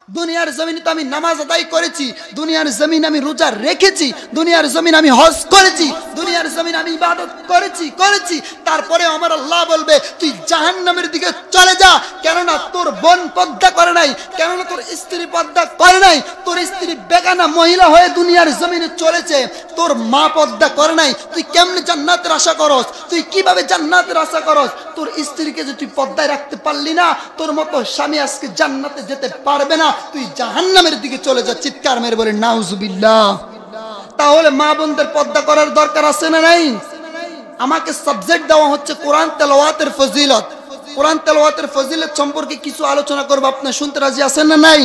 দুনিয়ার জমিনে তো আমি নামাজ আদায় করেছি, দুনিয়ার জমিনে আমি রোজা রেখেছি, দুনিয়ার জমিনে আমি হজ করেছি, দুনিয়ার জমিনে আমি ইবাদত করেছি। তারপরে আমার আল্লাহ বলবে তুই জাহান্নামের দিকে চলে যা, কেননা তোর বোন পর্দা করে নাই, কেননা তোর স্ত্রী পর্দা করে নাই, তোর স্ত্রী বেগানা মহিলা হয়ে দুনিয়ার জমিনে চলেছে, তোর মা পর্দা করে নাই। তুই কেমনে জান্নাতের আশা করস? তুই কিভাবে জান্নাতের আশা করস? তোর স্ত্রীকে যে তুই পর্দায় রাখতে পারলি না, তোর মতো স্বামী আজকে জান্নাতে যেতে পারবে না, তুই জাহান্নামের দিকে চলে যা। চিৎকার মেরে বলে নাউজুবিল্লাহ। তাহলে মা বোনদের পর্দা করার দরকার আছে না নাই? আমাকে সাবজেক্ট দেওয়া হচ্ছে কোরআন তেলাওয়াতের ফজিলত। কোরআন তেলাওয়াতের ফজিলত সম্পর্কে কিছু আলোচনা করব, আপনি শুনতে রাজি আছেন না নাই?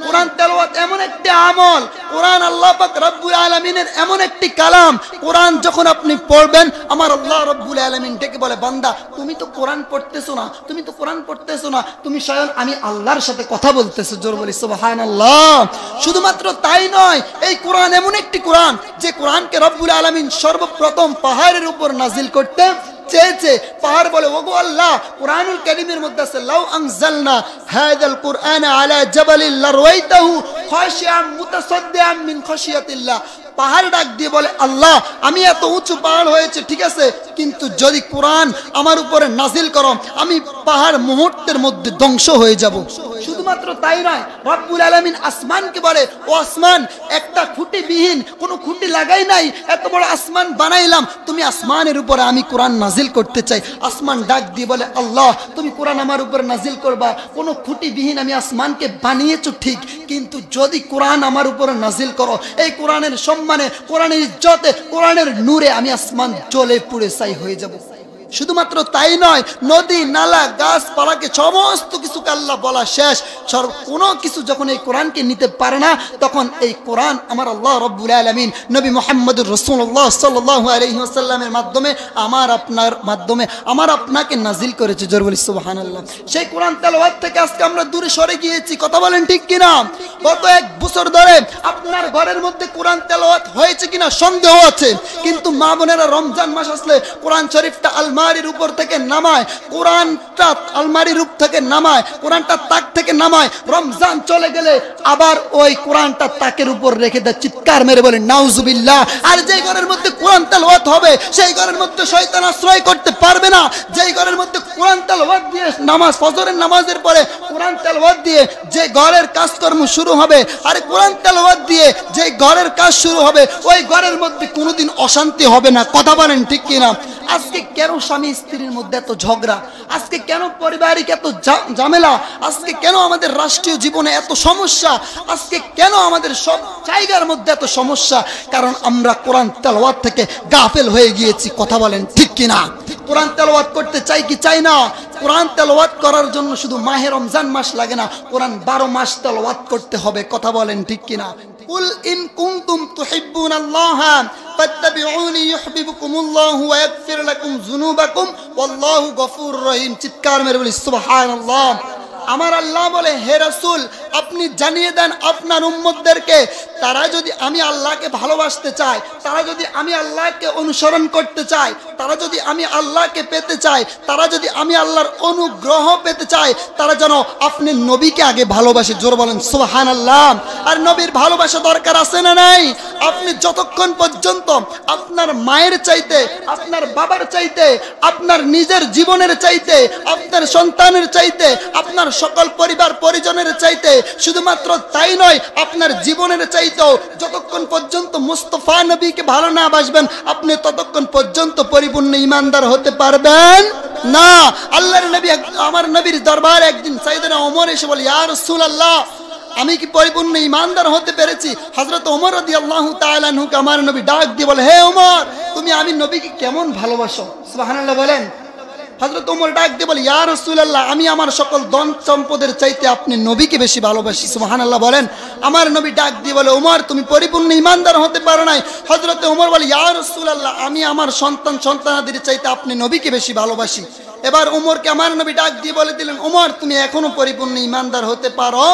কোরআন তেলাওয়াত এমন একটি আমল, কোরআন আল্লাহ পাক রব্বুল আলামিনের এমন একটি কালাম, কোরআন যখন আপনি পড়বেন আমার আল্লাহ রব্বুল আলামিন ডেকে বলে বান্দা তুমি তো কোরআন পড়তেছো না, তুমি তো কোরআন পড়তেছো না, তুমি স্বয়ং আমি আল্লাহর সাথে কথা বলতেছো। জোর বলি সুবহানাল্লাহ। শুধুমাত্র তাই নয়, এই কোরআন এমন একটি কোরআন যে কোরআনকে রব্বুল আলামিন সর্বপ্রথম পাহাড়ের উপর নাজিল করতে চেয়েছে। পাহাড় বলে ওগো আল্লাহ, কোরআনুল কারীমের মধ্যে আছে লাউ আনজালনা হাযাল কুরআনা আলা জাবালিন লারাইতাহু খাশিআন মুতাসাদ্দিআন মিন খাশিয়াতিল্লাহ। পাহাড় ডাক দিয়ে বলে আল্লাহ আমি এত উঁচু পাহাড় হয়েছে ঠিক আছে, কিন্তু যদি কোরআন আমার উপরে নাজিল করো আমি পাহাড় মুহূর্তের মধ্যে ধ্বংস হয়ে যাব। শুধুমাত্র তাই নয়, রব্বুল আলামিন আসমানকে বলে ও আসমান, একটা খুঁটি বিহীন, কোনো খুঁটি লাগাই নাই, এত বড় আসমান বানাইলাম, তুমি আসমানের উপরে আমি কোরআন নাজিল করতে চাই। আসমান ডাক দিয়ে বলে আল্লাহ তুমি কোরআন আমার উপরে নাজিল করবা, কোনো খুঁটি বিহীন আমি আসমানকে বানিয়েছো ঠিক, কিন্তু যদি কোরআন আমার উপরে নাজিল করো, এই কোরআনের সম্মানে, কোরআনের ইজ্জতে, কোরআনের নূরে আমি আসমান জ্বলে পুড়ে ছাই হয়ে যাব। শুধুমাত্র তাই নয়, নদী নালা গাছপালাকে সমস্ত কিছুকে আল্লাহ বলা শেষ, কোনো কিছু যখন এই কোরআনকে নিতে পারে না, তখন এই কোরআন আমার আল্লাহ রব্বুল আলামিন নবী মুহাম্মদুর রাসূলুল্লাহ সাল্লাল্লাহু আলাইহি ওয়াসাল্লামের মাধ্যমে আমার আপনার মাধ্যমে আমার আপনাকে নাজিল করেছে। জোর বলি সুবহানাল্লাহ। সেই কোরআন তেলাওয়াত থেকে আজকে আমরা দূরে সরে গিয়েছি, কথা বলেন ঠিক কিনা? গত এক বছর ধরে আপনার ঘরের মধ্যে কোরআন তেলাওয়াত হয়েছে কিনা সন্দেহ আছে, কিন্তু মা বোনেরা রমজান মাস আসলে কোরআন শরীফটা আলমারির উপর থেকে নামায়, কোরআনটা আলমারির উপর থেকে নামায়, কোরআনটা তাক থেকে নামায়, রমজান চলে গেলে আবার ওই কোরআনটা তাকের উপর রেখে দেয়। চিৎকার মেরে বলেন নাউজুবিল্লাহ। আর যেই ঘরের মধ্যে কোরআন তেলাওয়াত হবে সেই ঘরের মধ্যে শয়তান আশ্রয় করতে পারবে না। যেই ঘরের মধ্যে কোরআন তেলাওয়াত দিয়ে নামাজ, ফজরের নামাজের পরে কোরআন তেলাওয়াত দিয়ে যে ঘরের কাজকর্ম শুরু হবে, আর কোরআন তেলাওয়াত দিয়ে যে ঘরের কাজ শুরু হবে, ওই ঘরের মধ্যে কোনোদিন অশান্তি হবে না। কথা বলেন ঠিক কিনা? আজকে কেন স্বামী স্ত্রীর মধ্যে এত ঝগড়া? আজকে কেন পারিবারিক এত ঝামেলা? আজকে কেন আমাদের রাষ্ট্রীয় জীবনে এত সমস্যা? আজকে কেন আমাদের সব জায়গার মধ্যে এত সমস্যা? কারণ আমরা কোরআন তেলাওয়াত থেকে গাফেল হয়ে গিয়েছি। কথা বলেন ঠিক কিনা? কোরআন তেলাওয়াত করতে চাই কি চাই না? কোরআন তেলাওয়াত করার জন্য শুধু মাহে রমজান মাস লাগে না, কোরআন 12 মাস তেলাওয়াত করতে হবে। কথা বলেন ঠিক কিনা? কুল ইন কুনতুম তুহিব্বুনাল্লাহ ফাত্তাবিউনি ইউহিব্বুকুমুল্লাহু ওয়া ইয়াগফির লাকুম যুনুবাকুম ওয়াল্লাহু গফুরুর রহিম। চিৎকার মেরে বলি সুবহানাল্লাহ। আমার আল্লাহ বলে হে রাসূল আপনি জানিয়ে দেন আপনার উম্মতদেরকে, তারা যদি আমি আল্লাহকে ভালোবাসতে চায়, তারা যদি আমি আল্লাহকে অনুসরণ করতে চায়, তারা যদি আমি আল্লাহকে পেতে চায়, তারা যদি আমি আল্লাহর অনুগ্রহ পেতে চায়, তারা যেন আপনি নবীকে আগে ভালোবাসে। জোর বলেন সুবহানাল্লাহ। আর নবীর ভালোবাসা দরকার আছে না নাই? আপনি যতক্ষণ পর্যন্ত আপনার মায়ের চাইতে, আপনার বাবার চাইতে, আপনার নিজের জীবনের চাইতে, আপনার সন্তানের চাইতে, আপনার সকল পরিবার পরিজনের চাইতে, শুধুমাত্র তাই নয় আপনার জীবনের চাইতেও যতক্ষণ পর্যন্ত মুস্তাফা নবীকে ভালো না বাসবেন, আপনি ততক্ষণ পর্যন্ত পরিপূর্ণ ঈমানদার হতে পারবেন না। আল্লাহর নবী, আমার নবীর দরবারে একদিন সাইয়েদনা ওমর এসে বলে ইয়া রাসূলুল্লাহ আমি কি পরিপূর্ণ ঈমানদার হতে পেরেছি? হযরত ওমর রাদিয়াল্লাহু তাআলা আনহুকে আমার নবী ডাক দিয়ে বলে হে ওমর তুমি আমি নবীকে কেমন ভালোবাসো? সুবহানাল্লাহ বলেন। হযরত ওমর ডাক দিয়ে বলে ইয়া রাসূলুল্লাহ আমি আমার সকল ধন সম্পদের চাইতে আপনি নবীকে বেশি ভালোবাসি। সুবহানাল্লাহ বলেন। আমার নবী ডাক দিয়ে বলে ওমর তুমি পরিপূর্ণ ঈমানদার হতে পারো নাই। হযরত ওমর বলে ইয়া রাসূলুল্লাহ আমি আমার সন্তানাদের চাইতে আপনি নবীকে বেশি ভালোবাসি। এবার ওমরকে আমার নবী ডাক দিয়ে বলে দিলেন ওমর তুমি এখনো পরিপূর্ণ ঈমানদার হতে পারো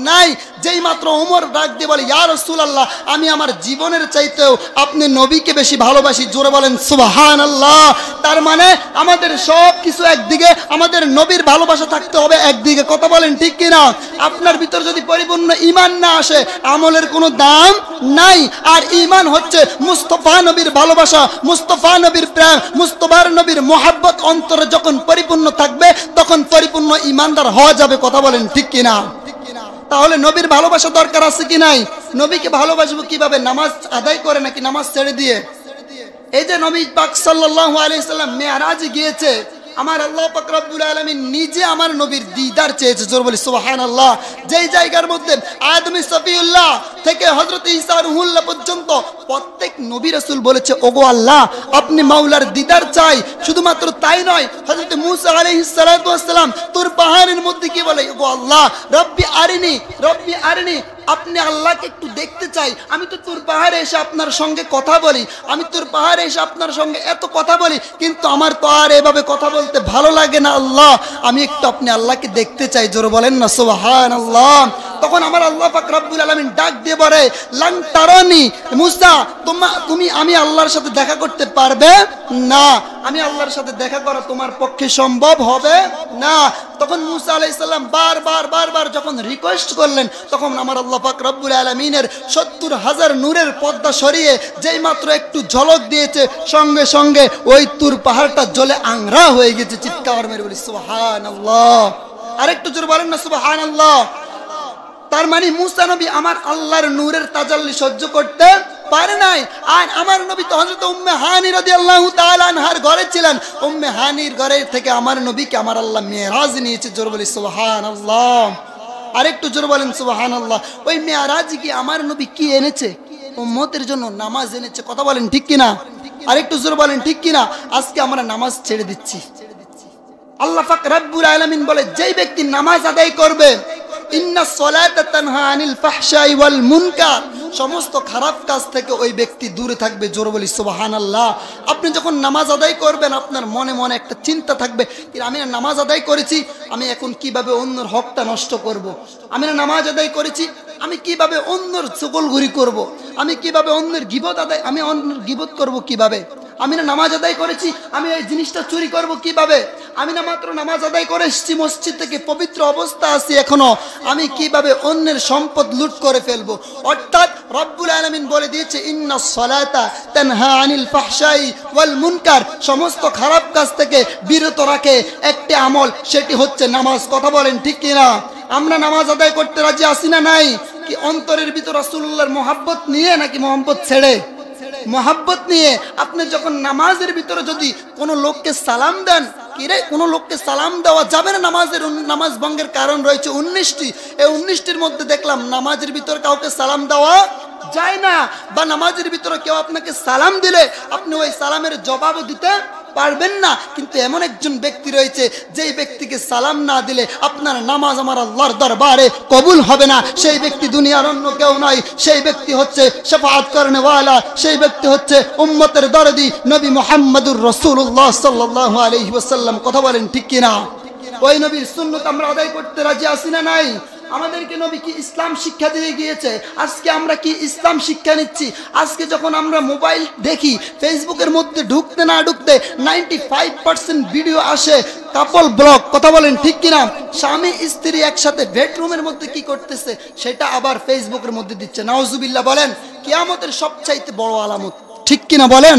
নাই। যেই মাত্র ওমর ডাক দিয়ে বলে ইয়া রাসূলুল্লাহ, আমি আমার জীবনের চাইতেও আপনি নবীকে বেশি ভালোবাসি। জোরে বলেন সুবহানাল্লাহ। তার মানে আমাদের সব কিছু একদিকে, আমাদের নবীর ভালোবাসা থাকতে হবে একদিকে। কথা বলেন ঠিক কিনা? আপনার ভিতর যদি পরিপূর্ণ ঈমান না আসে, আমলের কোনো দাম নাই। আর ঈমান হচ্ছে মুস্তাফা নবীর ভালোবাসা, মুস্তাফা নবীর প্রেম, মুস্তাফা নবীর মোহাব্বত অন্তরে যখন পরিপূর্ণ থাকবে, তখন পরিপূর্ণ ঈমানদার হওয়া যাবে। কথা বলেন ঠিক কিনা? তাহলে নবীর ভালোবাসা দরকার আছে কি নাই? নবীকে ভালোবাসবো কিভাবে? নামাজ আদায় করে নাকি নামাজ ছেড়ে দিয়ে? এই যে নবী পাক সাল্লাল্লাহু আলাইহি সাল্লাম মেরাজে গিয়েছে, আমার আল্লাহ পাক রব্বুল আলামিন নিজে আমার নবীর দিদার চেয়েছে। জোর বলি সুবহানাল্লাহ। যেই জায়গার মধ্যে আদম সফিউল্লাহ থেকে হযরত ঈসা রুহুল্লাহ পর্যন্ত প্রত্যেক নবী রাসূল বলেছে, ওগো আল্লাহ, আপনি মাওলার দিদার চাই। শুধুমাত্র তাই নয়, হযরত মূসা আলাইহিস সালাতু ওয়াস সালাম তুর পাহাড়ের মধ্যে কি বলে, ওগো আল্লাহ, রব্বি আরিনি, রব্বি আরিনি, আপনি আল্লাহকে একটু দেখতে চাই। আমি তো তোর পাহাড়ে এসে আপনার সঙ্গে কথা বলি, আমি তোর পাহাড়ে এসে আপনার সঙ্গে এত কথা বলি, কিন্তু আমার তো আর এভাবে কথা বলতে ভালো লাগে না আল্লাহ, আমি একটু আপনি আল্লাহকে দেখতে চাই। জোরে বলেন না সুবহানাল্লাহ। তখন আমার আল্লাহ পাক রব্বুল আলামিন ডাক দিয়ে বলে, লাং তারানি মূসা, তুমি আমি আল্লাহর সাথে দেখা করতে পারবে না, আমি আল্লাহর সাথে দেখা করা তোমার পক্ষে সম্ভব হবে না। তখন মূসা আলাইহিস সালাম বারবার যখন রিকোয়েস্ট করলেন, তখন আমার আল্লাহ পাক রব্বুল আলামিনের ৭০,০০০ নূরের পর্দা সরিয়ে যেই মাত্র একটু ঝলক দিয়েছে, সঙ্গে সঙ্গে ওই তুর পাহাড়টা জ্বলে আংরা হয়ে গেছে। চিৎকার মেরে বলি সুবহানাল্লাহ। আরেকটু জোরে বলেন না সুবহানাল্লাহ। তার মানে মূসা নবী আমার আল্লাহর নূরের তাজাল্লি সহ্য করতে পারে নাই। আর আমার নবী তো হযরত উম্মে হানি রাদিয়াল্লাহু তাআলা আনহার ঘরে ছিলেন। উম্মে হানির ঘরে থেকে আমার নবীকে আমার আল্লাহ মেরাজ নিয়েছে। জোরে বলি সুবহানাল্লাহ। আরেকটু জোরে বলেন সুবহানাল্লাহ। ওই মেরাজে কি আমার নবী কি এনেছে? উম্মতের জন্য নামাজ এনেছে। কথা বলেন ঠিক কিনা? আরেকটু জোরে বলেন ঠিক কিনা? আজকে আমরা নামাজ ছেড়ে দিচ্ছি। আল্লাহ পাক রব্বুল আলামিন বলে, যেই ব্যক্তি নামাজ আদায় করবে, ইন্নাস সালাতা তানহা আনিল ফাহশাই ওয়াল মুনকার, সমস্ত খারাপ কাজ থেকে ওই ব্যক্তি দূরে থাকবে। জোরে বলি সুবহানাল্লাহ। আপনি যখন নামাজ আদায় করবেন, আপনার মনে মনে একটা চিন্তা থাকবে, আমি নামাজ আদায় করেছি, আমি এখন কিভাবে অন্যের হকটা নষ্ট করব। আমি নামাজ আদায় করেছি, আমি কিভাবে অন্যের চগলঘুরি করব, আমি কিভাবে অন্যের গীবত আদায়, আমি অন্যের গীবত করব কিভাবে, আমি নামাজ আদায় করেছি, আমি এই জিনিসটা চুরি করব কিভাবে, আমি না মাত্র নামাজ আদায় করে এসেছি মসজিদ থেকে, পবিত্র অবস্থা আছি এখনো, আমি কিভাবে অন্যের সম্পদ লুট করে ফেলবো। অর্থাৎ রব্বুল আলামিন বলে দিয়েছে, ইন্নাস সালাতা তানহা আনিল ফাহশাই ওয়াল মুনকার, সমস্ত খারাপ কাজ থেকে বিরত রাখে একটি আমল, সেটি হচ্ছে নামাজ। কথা বলেন ঠিক কিনা? আমরা নামাজ আদায় করতে রাজি আছি না নাই? কি অন্তরের ভিতর রাসূলুল্লাহর মোহাব্বত নিয়ে নাকি মোহাব্বত ছেড়ে? মোহাব্বত নিয়ে। আপনি যখন নামাজের ভিতরে যদি কোনো লোককে সালাম দেন, কিরে কোনো লোককে সালাম দেওয়া যাবে না, নামাজ ভঙ্গের কারণ রয়েছে 19টি। এই 19টির মধ্যে দেখলাম নামাজের ভিতরে কাউকে সালাম দেওয়া যায় না, বা নামাজের ভিতরে কেউ আপনাকে সালাম দিলে আপনি ওই সালামের জবাবও দিতে পারবেন না। কিন্তু এমন একজন ব্যক্তি রয়েছে, যেই ব্যক্তিকে সালাম না দিলে আপনার নামাজ আমার আল্লাহর দরবারে কবুল হবে না। সেই ব্যক্তি দুনিয়ার অন্য কেউ নয়, সেই ব্যক্তি হচ্ছে শাফাআত করনেওয়ালা, সেই ব্যক্তি হচ্ছে উম্মতের দরদি নবী মুহাম্মদুর রাসূলুল্লাহ সাল্লাল্লাহু আলাইহি ওয়াসাল্লাম। কথা বলেন ঠিক কিনা? ওই নবীর সুন্নাত আমরা আদায় করতে রাজি আছি না নাই? আমাদেরকে নবী কি ইসলাম শিক্ষা দিয়ে গিয়েছে, আজকে আমরা কি ইসলাম শিক্ষা নিচ্ছি? আজকে যখন আমরা মোবাইল দেখি, ফেসবুকের মধ্যে ঢুকতে না ঢুকতে 95% ভিডিও আসে কাপল ব্লগ। কথা বলেন ঠিক কিনা? স্বামী স্ত্রী একসাথে বেডরুমের মধ্যে কি করতেছে, সেটা আবার ফেসবুকের মধ্যে দিচ্ছে। নাউজুবিল্লাহ। বলেন কিয়ামতের সবচাইতে বড় আলামত, ঠিক কিনা বলেন?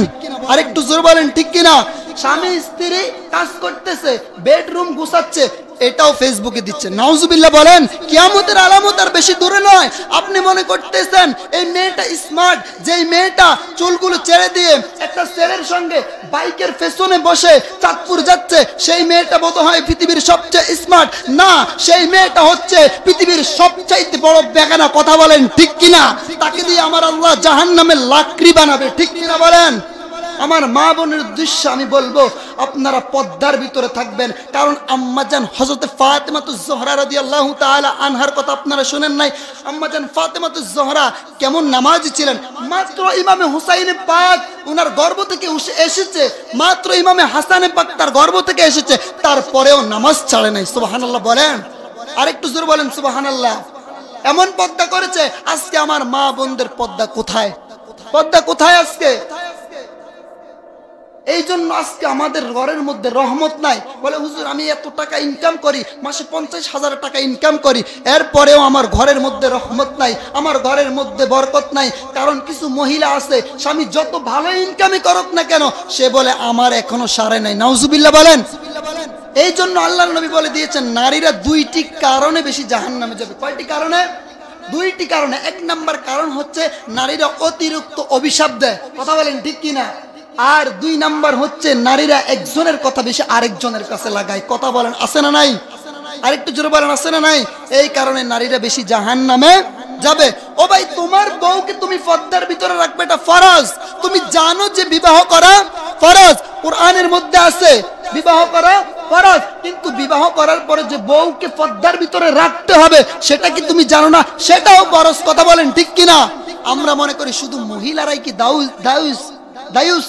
আরেকটু জোর বলেন ঠিক কিনা? স্বামী স্ত্রী কাজ করতেছে, বেডরুম গুছাচ্ছে, এটাও ফেসবুকে দিচ্ছে। নাউজুবিল্লাহ। বলেন কিয়ামতের আলামত আর বেশি দূরে নয়। আপনি মনে করতেছেন এই মেয়েটা স্মার্ট, যেই মেয়েটা চুলগুলো ছেড়ে দিয়ে একটা ছেলের সঙ্গে বাইকের পেছনে বসে চাঁদপুর যাচ্ছে, সেই মেয়েটা বোধহয় পৃথিবীর সবচেয়ে স্মার্ট। না, সেই মেয়েটা হচ্ছে পৃথিবীর সবচাইতে বড় বেগানা। কথা বলেন ঠিক কিনা? তাকে দিয়ে আমার আল্লাহ জাহান্নামের লাকড়ি বানাবে। ঠিক কিনা বলেন? আমার মা বোনের উদ্দেশ্য আমি বলবো, আপনারা পর্দার ভিতরে থাকবেন। কারণ আম্মাজান হযরত ফাতেমাতুজ জোহরা রাদিয়াল্লাহু তাআলা আনহার কথা আপনারা শুনেন নাই? আম্মাজান ফাতেমাতুজ জোহরা কেমন নামাজি ছিলেন। মাত্র ইমামে হুসাইন পাক ওনার গর্ভ থেকে এসেছে, মাত্র ইমামে হাসান পাক তার গর্ভ থেকে এসেছে, তারপরেও নামাজ ছাড়ে নাই। সুবহানাল্লাহ। বলেন আরেকটু জোরে বলেন সুবহানাল্লাহ। এমন পর্দা করেছে, আজকে আমার মা বোনদের পর্দা কোথায়? পর্দা কোথায় আজকে? এই জন্য আজকে আমাদের ঘরের মধ্যে রহমত নাই। বলে হুজুর আমি এত টাকা ইনকাম করি, মাসে 50,000 টাকা ইনকাম করি, এরপরেও আমার ঘরের মধ্যে রহমত নাই, আমার ঘরের মধ্যে বরকত নাই। কারণ কিছু মহিলা আছে, স্বামী যত ভালো ইনকামই করুক না কেন, সে বলে আমার এখনো সারে নাই। নাউজুবিল্লাহ বলেন। এই জন্য আল্লাহর নবী বলে দিয়েছেন নারীরা 2টি কারণে বেশি জাহান্নামে যাবে। কয়টি কারণে? 2টি কারণে। 1 নাম্বার কারণ হচ্ছে নারীরা অতিরিক্ত অভিশাপ দেয়। কথা বলেন ঠিক কিনা? আর 2 নাম্বার হচ্ছে নারীরা একজনের কথা বেশি আরেকজনের কাছে লাগায়। কথা বলেন আছে না নাই? আরেকটু জোরে বলেন আছে না নাই? এই কারণে নারীরা বেশি জাহান্নামে যাবে। ও ভাই, তোমার বউকে তুমি পর্দার ভিতরে রাখবে, এটা ফরজ। তুমি জানো যে বিবাহ করা ফরজ, কোরআনের মধ্যে আছে বিবাহ করা ফরজ, কিন্তু বিবাহ করার পরে যে বউকে পর্দার ভিতরে রাখতে হবে সেটা কি তুমি জানো না? সেটাও ফরজ। কথা বলেন ঠিক কিনা? আমরা মনে করি শুধু মহিলারাই কি দায়ুস?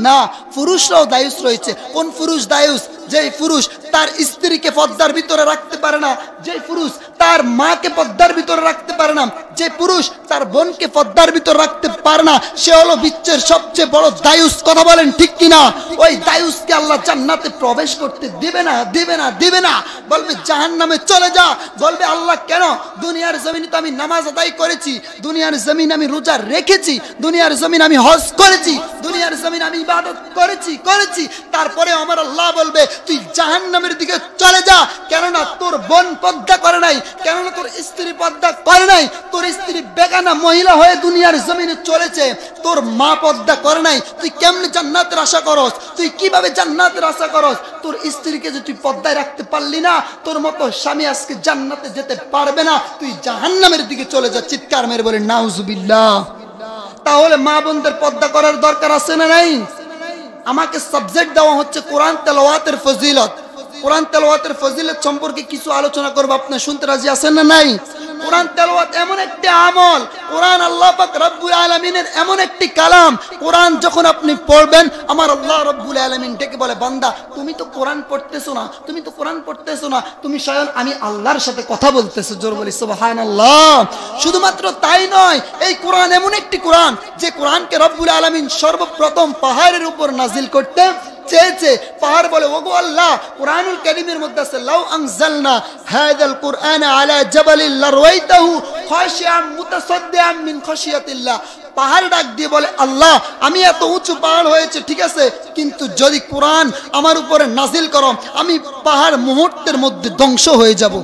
না, পুরুষরাও দায়ুস রয়েছে। কোন পুরুষ দায়ুস? যেই পুরুষ তার স্ত্রীকে পর্দার ভিতরে রাখতে পারে না, যে পুরুষ তার মাকে পর্দার ভিতরে রাখতে পারে না, যে পুরুষ তার বোনকে পর্দার ভিতরে রাখতে পারে না, সে হলো বিশ্বের সবচেয়ে বড় দায়ুস। কথা বলেন ঠিক কিনা? ওই দায়ুসকে আল্লাহ জান্নাতে প্রবেশ করতে দিবে না, দিবে না, দিবে না। বলবে জাহান্নামে চলে যা। বলবে আল্লাহ কেন? দুনিয়ার জমিনে তো আমি নামাজ আদায় করেছি, দুনিয়ার জমিনে আমি রোজা রেখেছি, দুনিয়ার জমিনে আমি হজ করেছি, দুনিয়ার জমিনে আমি ইবাদত করেছি, তারপরে আমার আল্লাহ বলবে তুই জাহান্নামের দিকে চলে যা। কেননা তোর বোন পর্দা করে নাই, কেননা তোর স্ত্রী পর্দা করে নাই, তোর স্ত্রী বেগানা মহিলা হয়ে দুনিয়ার জমিনে চলেছে, তোর মা পর্দা করে নাই। তুই কেমনে জান্নাতের আশা করস? তুই কিভাবে জান্নাতের আশা করস? তোর স্ত্রীকে যে তুই পর্দায় রাখতে পারলি না, তোর মতো স্বামী আজকে জান্নাতে যেতে পারবে না। তুই জাহান্নামের দিকে চলে যা। চিৎকার মেরে বলে নাউজুবিল্লাহ। তাহলে মা বোনদের পর্দা করার দরকার আছে না নাই? আমাকে সাবজেক্ট দেওয়া হচ্ছে কোরআন তেলাওয়াতের ফজিলত। কোরআন তেলাওয়াতের ফজিলত সম্পর্কে কিছু আলোচনা করব। আপনি শুনতে রাজি আছেন না নাই? কোরআন তেলাওয়াত এমন একটি আমল, কোরআন আল্লাহ পাক রব্বুল আলামিনের এমন একটি কালাম। কোরআন যখন আপনি পড়বেন, আমার আল্লাহ রব্বুল আলামিন ডেকে বলে বান্দা তুমি তো কোরআন পড়তেছো না, তুমি তো কোরআন পড়তেছো না, তুমি স্বয়ং আমি আল্লাহর সাথে কথা বলতেছো। জোর বলি সুবহানাল্লাহ। শুধুমাত্র তাই নয়, এই কোরআন এমন একটি কোরআন যে কোরআনকে রব্বুল আলামিন সর্বপ্রথম পাহাড়ের উপর নাজিল করতে চেয়েছে। পাহাড় বলে ওগো আল্লাহ, কোরআনুল কারীমের মধ্যে আছে লাউ আনজালনা হাযাল কুরআনা আলা জাবালিন লারাইতাহু খাশিআন মুতাসাদ্দিআন মিন খাশিয়াতিল্লাহ। পাহাড় ডাক দিয়ে বলে আল্লাহ আমি এত উঁচু পাহাড় হয়েছে ঠিক আছে, কিন্তু যদি কোরআন আমার উপরে নাজিল করো আমি পাহাড় মুহূর্তের মধ্যে ধ্বংস হয়ে যাব।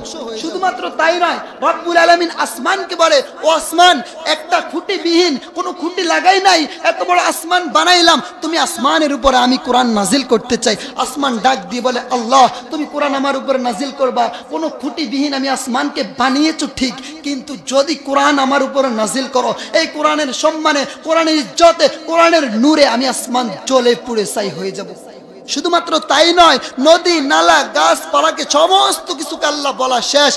শুধুমাত্র তাই নয়, রব্বুল আলামিন আসমানকে বলে ও আসমান, একটা খুঁটি বিহীন, কোনো খুঁটি লাগাই নাই, এত বড় আসমান বানাইলাম, তুমি আসমানের উপরে আমি কোরআন নাজিল করতে চাই। আসমান ডাক দিয়ে বলে আল্লাহ তুমি কোরআন আমার উপরে নাজিল করবা, কোনো খুঁটি বিহীন আমি আসমানকে বানিয়েছো ঠিক, কিন্তু যদি কোরআন আমার উপরে নাজিল করো, এই কোরআনের সম্মানে, কোরআনের ইজ্জতে, কোরআনের নূরে আমি আসমান জ্বলে পুড়ে ছাই হয়ে যাব। শুধুমাত্র তাই নয়, নদী নালা গাছপালাকে সমস্ত কিছুকে আল্লাহ বলা শেষ,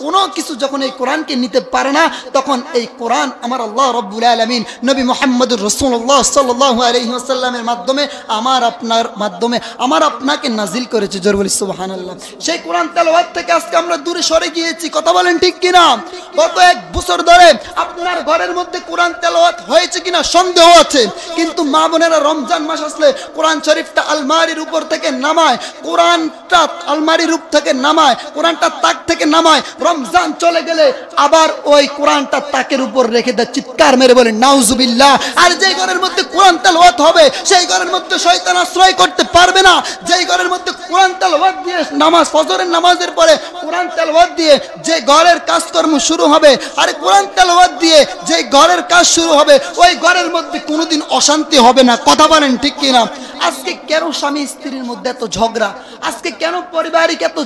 কোনো কিছু যখন এই কোরআনকে নিতে পারে না, তখন এই কোরআন আমার আল্লাহ রব্বুল আলামিন নবী মুহাম্মদুর রাসূলুল্লাহ সাল্লাল্লাহু আলাইহি ওয়াসাল্লামের মাধ্যমে আমার আপনার মাধ্যমে আমার আপনাকে নাজিল করেছে। জোর বলি সুবহানাল্লাহ। সেই কোরআন তেলাওয়াত থেকে আজকে আমরা দূরে সরে গিয়েছি। কথা বলেন ঠিক কিনা? গত 1 বছর ধরে আপনার ঘরের মধ্যে কোরআন তেলাওয়াত হয়েছে কিনা সন্দেহ আছে, কিন্তু মা বোনেরা রমজান মাস আসলে কোরআন শরীফটা আলমারির উপর থেকে নামায়, কোরআনটা আলমারির উপর থেকে নামায়, কোরআনটা তাক থেকে নামায়, রমজান চলে গেলে আবার ওই কোরআনটা তাকের উপর রেখে দেয়। চিৎকার মেরে বলে নাউজুবিল্লাহ। আর যেই ঘরের মধ্যে কোরআন তেলাওয়াত হবে সেই ঘরের মধ্যে শয়তান আশ্রয় করতে পারবে না। যেই ঘরের মধ্যে কোরআন তেলাওয়াত দিয়ে নামাজ, ফজরের নামাজের পরে কোরআন তেলাওয়াত দিয়ে যে ঘরের কাজকর্ম শুরু হবে, আর কোরআন তেলাওয়াত দিয়ে যে ঘরের কাজ শুরু হবে, ওই ঘরের মধ্যে কোনোদিন অশান্তি হবে না। কথা বলেন ঠিক কিনা? আজকে কেন স্বামী স্ত্রীর মধ্যে এত ঝগড়া? আজকে কেন পারিবারিক এত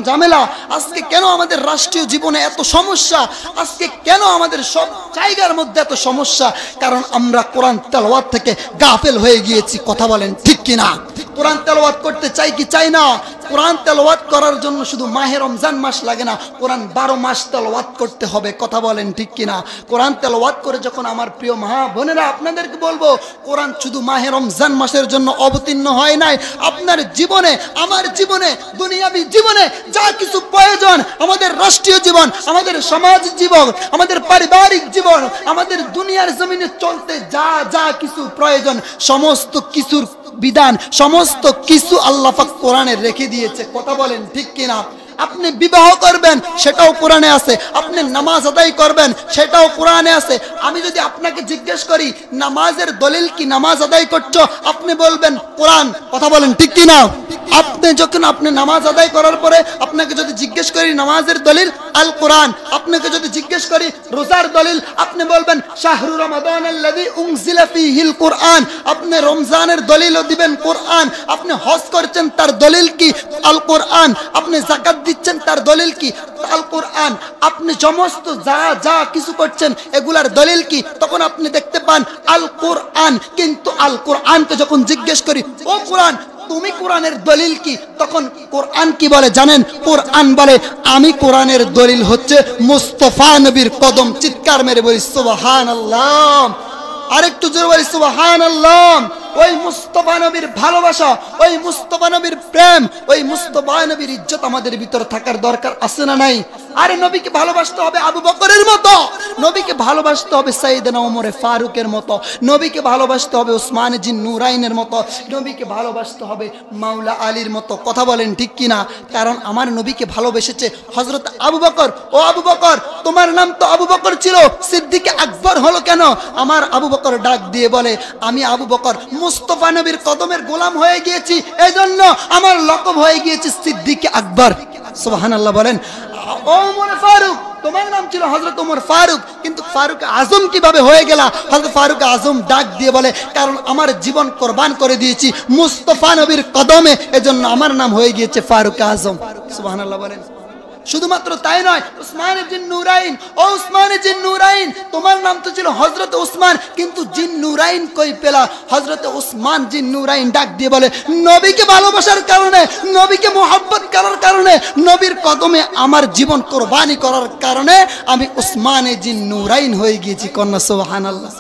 ঝামেলা? আজকে কেন আমাদের রাষ্ট্রীয় জীবনে এত সমস্যা? আজকে কেন আমাদের সব জায়গার মধ্যে এত সমস্যা? কারণ আমরা কোরআন তেলাওয়াত থেকে গাফেল হয়ে গিয়েছি। কথা বলেন ঠিক কিনা? কোরআন তেলাওয়াত করতে চাই কি চাই না? কোরআন তেলাওয়াত করার জন্য শুধু মাহে রমজান মাস লাগে না, কোরআন 12 মাস তেলাওয়াত করতে হবে। কথা বলেন ঠিক কিনা? কোরআন তেলাওয়াত করে যখন আমার প্রিয় মা বোনেরা আপনাদেরকে বলবো, কোরআন শুধু মাহে রমজান মাসের জন্য অবতীর্ণ হয় নাই, আপনার জীবনে, আমার জীবনে, দুনিয়াবি জীবনে যা কিছু প্রয়োজন, আমাদের রাষ্ট্রীয় জীবন, আমাদের সমাজ জীবন, আমাদের পারিবারিক জীবন, আমাদের দুনিয়ার জমিনে চলতে যা যা কিছু প্রয়োজন, সমস্ত কিছুর বিধান, সমস্ত কিছু আল্লাহ পাক কোরআনে রেখে দিয়েছে। কথা বলেন ঠিক কিনা? আপনি বিবাহ করবেন সেটাও কোরআনে আছে, আপনি নামাজ আদায় করবেন সেটাও কোরআনে আছে। আমি যদি আপনাকে জিজ্ঞেস করি নামাজের দলিল কি, নামাজ আদায় করছো, আপনি বলবেন কোরআন। কথা বলেন ঠিক কিনা? আপনি নামাজ আদায় করার পরে আপনাকে যদি জিজ্ঞেস করি নামাজের দলিল, আল কোরআন। আপনাকে যদি জিজ্ঞেস করি রোজার দলিল, আপনি বলবেন শাহরু রমাদানাল্লাযী উনজিলা ফীহিল কোরআন। আপনি রমজানের দলিলও দিবেন কোরআন। আপনি হজ করছেন তার দলিল কি, আল কোরআন। আপনি যাকাত দিচ্ছেন তার দলিল কি, আল কোরআন। আপনি সমস্ত যা যা কিছু করছেন এগুলার দলিল কি, তখন আপনি দেখতে পান আল কোরআন। কিন্তু আল কোরআনকে যখন জিজ্ঞেস করি, ও কোরআন তুমি কোরআনের দলিল কি, তখন কোরআন কি বলে জানেন? কোরআন বলে আমি কোরআনের দলিল হচ্ছে মুস্তাফা নবীর কদম। চিৎকার মেরে বলি সুবহানাল্লাহ, আরেকটু জোরে বলি সুবহানাল্লাহ। ওই মুস্তাফা নবীর ভালোবাসা, ওই মুস্তাফা নবীর প্রেম, ওই মুস্তাফা নবীর ইজ্জত আমাদের ভিতরে থাকার দরকার আছে না নাই? আরে নবীকে ভালোবাসতে হবে আবু বকরের মতো, নবীকে ভালোবাসতে হবে সাইয়েদনা ওমর ফারুকের মতো, নবীকে ভালোবাসতে হবে উসমান জিন নুরাইনের মতো, নবীকে ভালোবাসতে হবে মাওলা আলীর মতো। কথা বলেন ঠিক কিনা? কারণ আমার নবীকে ভালোবেসেছে হযরত আবু বকর। ও আবু বকর, তোমার নাম তো আবু বকর ছিল, সিদ্দিক আকবর হলো কেন? আমার আবু বকর ডাক দিয়ে বলে আমি আবু বকর মুস্তাফা নবীর কদমের গোলাম হয়ে গিয়েছি, এজন্য আমার লকব হয়ে গিয়েছে সিদ্দিক আকবর। সুবহানাল্লাহ বলেন। ওমর ফারুক, তোমার নাম ছিল হযরত ওমর ফারুক, কিন্তু ফারুক আজম কিভাবে হয়ে গেলা? হযরত ফারুক আজম ডাক দিয়ে বলে কারণ আমার জীবন কুরবান করে দিয়েছি মুস্তাফা নবীর কদমে, এজন্য আমার নাম হয়ে গিয়েছে ফারুক আজম। সুবহানাল্লাহ বলেন। শুধুমাত্র তাই নয়, উসমান জিন নুরাইন, ও উসমান জিন নুরাইন, তোমার নাম তো ছিল হযরত উসমান, কিন্তু জিন নুরাইন কই পেলা? হযরত উসমান জিন নুরাইন ডাক দিয়ে বলে নবীকে ভালোবাসার কারণে, নবীকে মোহাব্বত করার কারণে, নবীর কদমে আমার জীবন কুরবানি করার কারণে আমি উসমান জিন নুরাইন হয়ে গিয়েছি। কন্যা সুবহানাল্লাহ।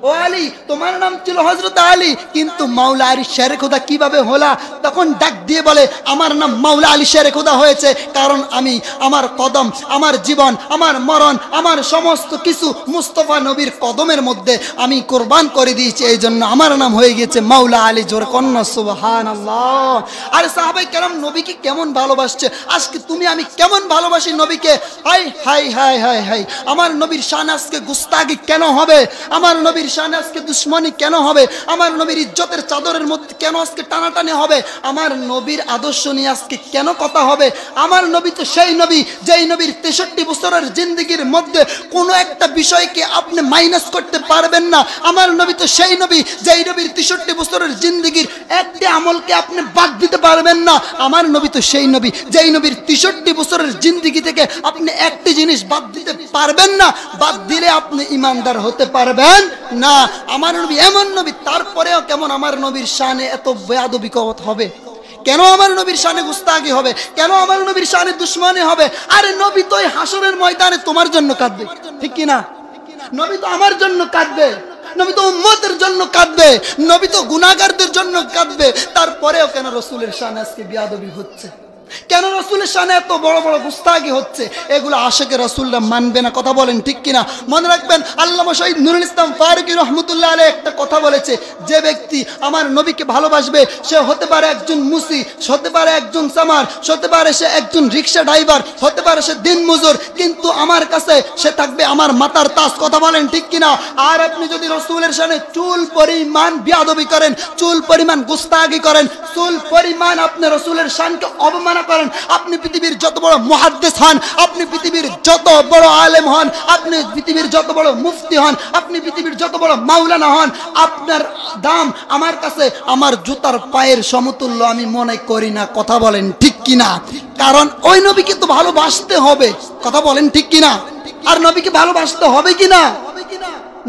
ও আলী, তোমার নাম ছিল হযরত আলী, কিন্তু মাওলা আলী শেরে খোদা কিভাবে হলা? তখন ডাক দিয়ে বলে আমার নাম মাওলা আলী শেরে খোদা হয়েছে কারণ আমি আমার কদম, আমার জীবন, আমার মরণ, আমার সমস্ত কিছু মুস্তাফা নবীর কদমের মধ্যে আমি কুরবান করে দিয়েছি, এই জন্য আমার নাম হয়ে গেছে মাওলা আলী। জোরে কন্যা সুবহানাল্লাহ। আর সাহাবায়ে কেরাম নবীকে কেমন ভালোবাসছে, আজকে তুমি আমি কেমন ভালোবাসি নবীকে। High high high high high, আমার নবীর শান আজকে গুস্তাগি কেন হবে? আমার নবীর শানে আজকে দুশ্মনী কেন হবে? আমার নবীর ইজ্জতের চাদরের মধ্যে কেন আজকে টানাটানি হবে? আমার নবীর আদর্শ নিয়ে আজকে কেন কথা হবে? আমার নবী তো সেই নবী যেই নবীর 63 বছরের জিন্দেগির মধ্যে কোনো একটা বিষয়কে আপনি মাইনাস করতে পারবেন না। আমার নবী তো সেই নবী যেই নবীর 63 বছরের জিন্দেগির একটি আমলকে আপনি বাদ দিতে পারবেন না। আমার নবী তো সেই নবী যেই নবীর 63 বছরের জিন্দেগি থেকে আপনি একটি জিনিস বাদ দিতে পারবেন না। বাদ দিলে আপনি ঈমানদার হতে পারবেন না। আমার নবী এমন নবী, তারপরেও কেমন আমার নবীর শানে এত বেয়াদবি হবে? কেন আমার নবীর শানে গুস্তাগি হবে? কেন আমার নবীর শানে দুশ্মনী হবে? আরে নবী তো এই হাসরের ময়দানে তোমার জন্য কাঁদবে, ঠিক কি না? নবী তো আমার জন্য কাঁদবে, নবী তো উম্মতের জন্য কাঁদবে, নবী তো গুনাহগারদের জন্য কাঁদবে। তারপরেও কেন রাসূলের শানে আজকে বেয়াদবি হচ্ছে? কেন রাসূলের শানে এত বড় বড় গুস্তাগি হচ্ছে? এগুলো আশিকে রাসূলরা মানবে না। কথা বলেন ঠিক কিনা? মনে রাখবেন আল্লামা শহীদ নুরুল ইসলাম ফারুকী রাহমাতুল্লাহ আলাইহি একটা কথা বলেছে, যে ব্যক্তি আমার নবীকে ভালোবাসবে সে হতে পারে একজন মুসি, হতে পারে একজন সামার, হতে পারে সে একজন রিকশা ড্রাইভার, হতে পারে সে দিনমজুর, কিন্তু আমার কাছে সে থাকবে আমার মাতার তাজ। কথা বলেন ঠিক কিনা? আর আপনি যদি রাসূলের শানে চুল পরিমাণ বেয়াদবি করেন, চুল পরিমাণ গুস্তাগি করেন, চুল পরিমাণ আপনি রাসূলের শানকে অবমাননা করেন, আপনি পৃথিবীর যত বড় মুহাদ্দিস হন, আপনি পৃথিবীর যত বড় আলেম হন, আপনি পৃথিবীর যত বড় মুফতি হন, আপনি পৃথিবীর যত বড় মাওলানা হন, আপনার দাম আমার কাছে আমার জুতার পায়ের সমতুল্য আমি মনে করি না। কথা বলেন ঠিক কিনা? কারণ ওই নবীকে তো ভালোবাসতে হবে। কথা বলেন ঠিক কিনা? আর নবীকে ভালোবাসতে হবে কিনা?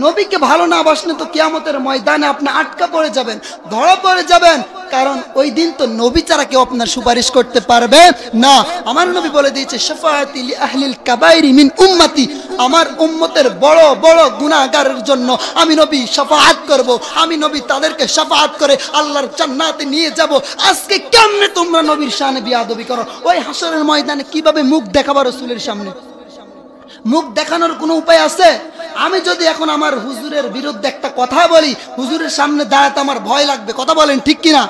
নবীকে ভালো না বাসলে তো কিয়ামতের ময়দানে আপনি আটকা পড়ে যাবেন, ধরা পড়ে যাবেন। কারণ ওই দিন তো নবী ছাড়া কেউ আপনার সুপারিশ করতে পারবে না। আমার নবী বলে দিয়েছে শাফাআতি লি আহলিল কাবাইরি মিন উম্মতি, আমার উম্মতের বড় বড় গুনাহগারের জন্য আমি নবী শাফাআত করব, আমি নবী তাদেরকে শাফাআত করে আল্লাহর জান্নাতে নিয়ে যাব। আজকে কেমনে তোমরা নবীর শানে বিয়াদবি করো? ওই হাসরের ময়দানে কিভাবে মুখ দেখাবো রাসূলের সামনে? মুখ দেখানোর কোনো উপায় আছে? আমি যদি এখন আমার হুজুরের বিরুদ্ধে একটা কথা বলি, হুজুরের সামনে দাঁড়াতে আমার ভয় লাগবে, কথা বলেন ঠিক কিনা?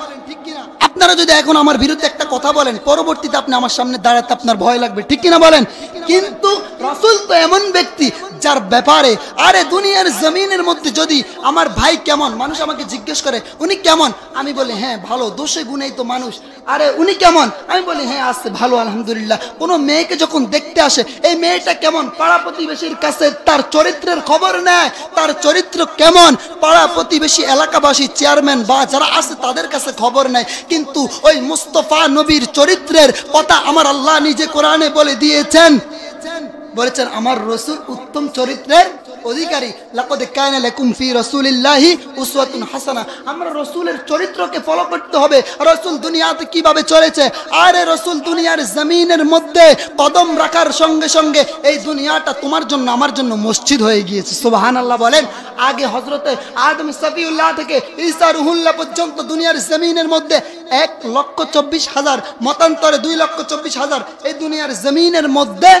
আপনারা যদি এখন আমার বিরুদ্ধে একটা কথা বলেন, পরবর্তীতে আপনি আমার সামনে দাঁড়াতে আপনার ভয় লাগবে, ঠিক কিনা বলেন? কিন্তু রাসূল তো এমন ব্যক্তি যার ব্যাপারে আরে দুনিয়ার জমিনের মধ্যে যদি আমার ভাই কেমন, মানুষ আমাকে জিজ্ঞেস করে উনি কেমন, আমি বলি হ্যাঁ ভালো, দোষে গুণেই তো মানুষ। আরে উনি কেমন, আমি বলি হ্যাঁ আছে ভালো আলহামদুলিল্লাহ। কোনো মেয়েকে যখন দেখতে আসে, এই মেয়েটা কেমন, পাড়া প্রতিবেশীর কাছে তার চরিত্রের খবর নেয়, তার চরিত্র কেমন, পাড়া প্রতিবেশী এলাকাবাসী চেয়ারম্যান বা যারা আছে তাদের কাছে খবর নেয়। কিন্তু ওই মুস্তাফা নবীর চরিত্রের কথা আমার আল্লাহ নিজে কোরআনে বলে দিয়েছেন, বলেছেন আমার রাসূল উত্তম চরিত্রের অধিকারী। লাকাদ কানা লাকুম ফি রাসূলিল্লাহি উসওয়াতুন হাসানা। আমরা রাসূলের চরিত্রকে ফলো করতে হবে। রাসূল দুনিয়াতে কিভাবে চলেছে, আরে রাসূল দুনিয়ার জমিনের মধ্যে কদম রাখার সঙ্গে সঙ্গে এই দুনিয়াটা তোমার জন্য আমার জন্য মসজিদ হয়ে গিয়েছে। সুবহানাল্লাহ বলেন। আগে হযরতে আদম সফিউল্লাহ থেকে ঈসা রুহুল্লাহ পর্যন্ত দুনিয়ার জমিনের মধ্যে 1,24,000, মতান্তরে 2,24,000 এই দুনিয়ার জমিনের মধ্যে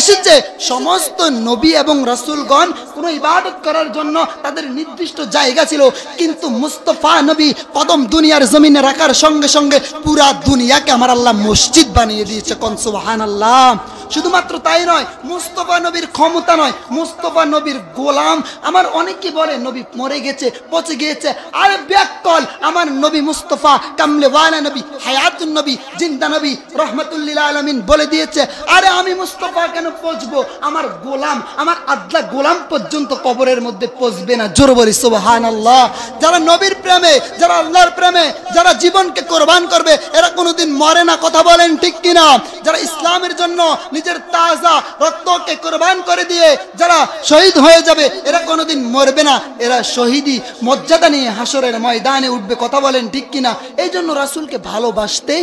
এসেছে। সমস্ত নবী এবং রাসূলগণ কোনো ইবাদত করার জন্য তাদের নির্দিষ্ট জায়গা ছিল, কিন্তু মুস্তাফা নবী কদম দুনিয়ার জমিনে রাখার সঙ্গে সঙ্গে পুরা দুনিয়াকে আমার আল্লাহ মসজিদ বানিয়ে দিয়েছে। কোন সুবহানাল্লাহ। শুধুমাত্র তাই নয়, মুস্তাফা নবীর ক্ষমতা নয়, মুস্তাফা নবীর গোলাম। আমার অনেকে বলে নবী মরে গেছে, পচে গিয়েছে, আরে ব্যাককল, আমার নবী মুস্তাফা কামলে ওয়ালা নবী, হায়াতুন নবী, জিন্দা নবী, রহমাতুল লিল আলামিন বলে দিয়েছে আরে আমি মুস্তাফা কেন পচবো, আমার গোলাম, আমার আদলা গোলাম পর্যন্ত কবরের মধ্যে পচবে না। জোরে বলি সুবহানাল্লাহ। যারা নবীর প্রেমে, যারা আল্লাহর প্রেমে, যারা জীবনকে কোরবান করবে এরা কোনোদিন মরে না, কথা বলেন ঠিক কিনা? যারা ইসলামের জন্য নিজের তাজা রক্তকে কোরবান করে দিয়ে যারা শহীদ হয়ে যাবে এরা কোনোদিন মরবে না, এরা শহীদি মর্যাদা নিয়ে হাসরের ময়দানে উঠবে, কথা বলেন ঠিক কিনা? এই জন্য রাসূলকে ভালোবাসতে